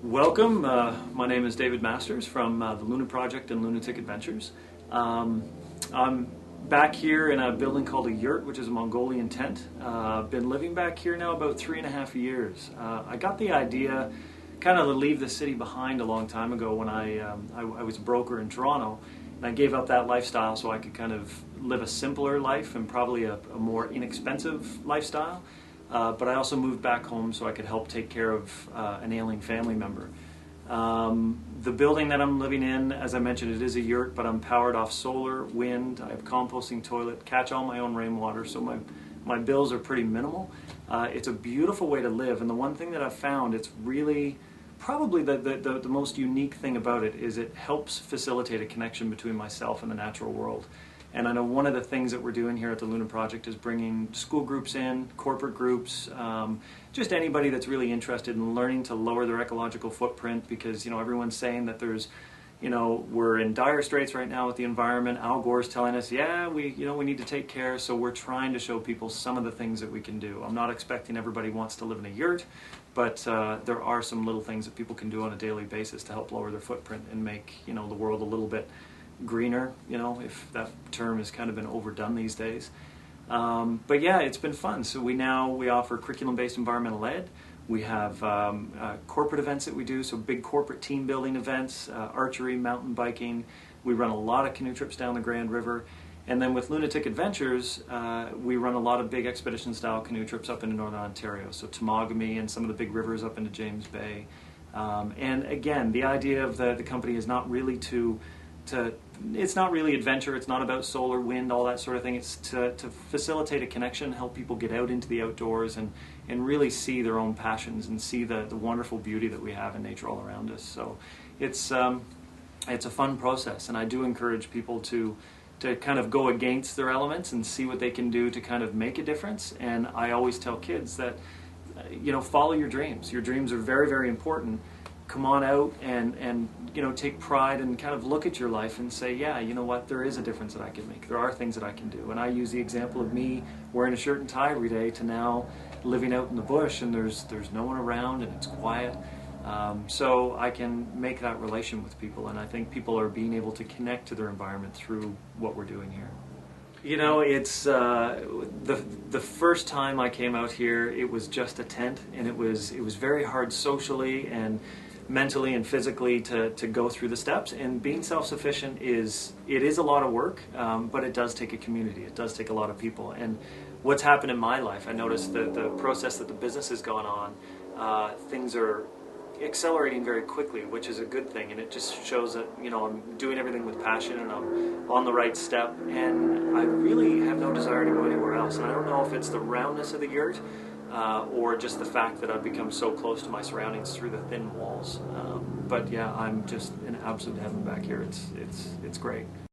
Welcome. My name is David Masters from the Luna Project and Lunatic Adventures. I'm back here in a building called a Yurt, which is a Mongolian tent. Been living back here now about 3.5 years. I got the idea kind of to leave the city behind a long time ago when I was a broker in Toronto, and I gave up that lifestyle so I could kind of live a simpler life and probably a more inexpensive lifestyle. But I also moved back home so I could help take care of an ailing family member. The building that I'm living in, as I mentioned, it is a yurt, but I'm powered off solar, wind. I have a composting toilet, catch all my own rainwater, so my bills are pretty minimal. It's a beautiful way to live, and the one thing that I've found, it's really probably the most unique thing about it is it helps facilitate a connection between myself and the natural world. And I know one of the things that we're doing here at the Luna Project is bringing school groups in, corporate groups, just anybody that's really interested in learning to lower their ecological footprint, because everyone's saying that there's, we're in dire straits right now with the environment. Al Gore's telling us, yeah, we need to take care. So we're trying to show people some of the things that we can do. I'm not expecting everybody wants to live in a yurt, but there are some little things that people can do on a daily basis to help lower their footprint and make the world a little bit greener, if that term has kind of been overdone these days. But yeah, it's been fun. So we offer curriculum-based environmental ed. We have corporate events that we do, so big corporate team building events, archery, mountain biking. We run a lot of canoe trips down the Grand River. And then with Lunatic Adventures, we run a lot of big expedition-style canoe trips up into Northern Ontario, so Temagami and some of the big rivers up into James Bay. And again, the idea of the company is not really it's not really adventure, it's not about solar, wind, all that sort of thing. It's to facilitate a connection, help people get out into the outdoors and really see their own passions and see the wonderful beauty that we have in nature all around us. So it's a fun process, and I do encourage people to kind of go against their elements and see what they can do to kind of make a difference. And I always tell kids that, follow your dreams. Your dreams are very, very important. Come on out and take pride and kind of look at your life and say, yeah, you know what, there is a difference that I can make. There are things that I can do. And I use the example of me wearing a shirt and tie every day to now living out in the bush, and there's no one around and it's quiet. So I can make that relation with people, and I think people are being able to connect to their environment through what we're doing here. It's the first time I came out here, it was just a tent, and it was very hard socially and mentally and physically to go through the steps. And being self-sufficient is a lot of work, but it does take a community. It does take a lot of people. And what's happened in my life, I noticed that the process that the business has gone on, things are accelerating very quickly, which is a good thing, and it just shows that I'm doing everything with passion and I'm on the right step, and I really have no desire to go anywhere else. And I don't know if it's the roundness of the yurt or just the fact that I've become so close to my surroundings through the thin walls, but yeah, I'm just in absolute heaven back here. It's great.